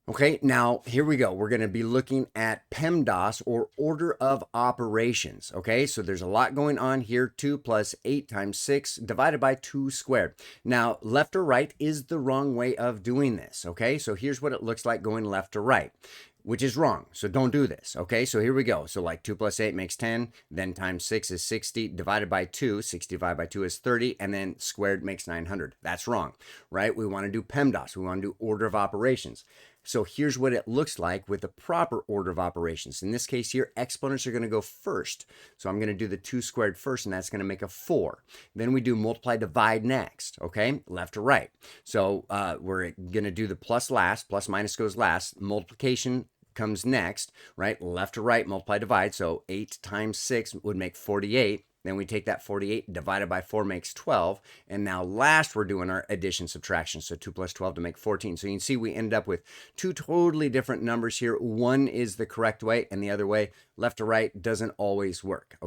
Okay, now here we go. We're going to be looking at PEMDAS, or order of operations. Okay, so there's a lot going on here. 2 plus 8 times 6 divided by 2 squared. Now, left or right is the wrong way of doing this. Okay, so here's what it looks like going left to right, which is wrong. So don't do this. Okay, so here we go. So like 2 plus 8 makes 10, then times 6 is 60, divided by 2, 60 divided by 2 is 30, and then squared makes 900. That's wrong, right? We want to do PEMDAS. We want to do order of operations. So here's what it looks like with the proper order of operations. In this case here, exponents are going to go first. So I'm going to do the 2 squared first, and that's going to make a 4. Then we do multiply, divide next, okay? Left to right. So we're going to do the plus last. Plus minus goes last. Multiplication comes next, right? Left to right, multiply, divide. So 8 times 6 would make 48. Then we take that 48 divided by 4 makes 12. And now last we're doing our addition subtraction. So 2 plus 12 to make 14. So you can see we end up with two totally different numbers here. One is the correct way and the other way, left to right, doesn't always work.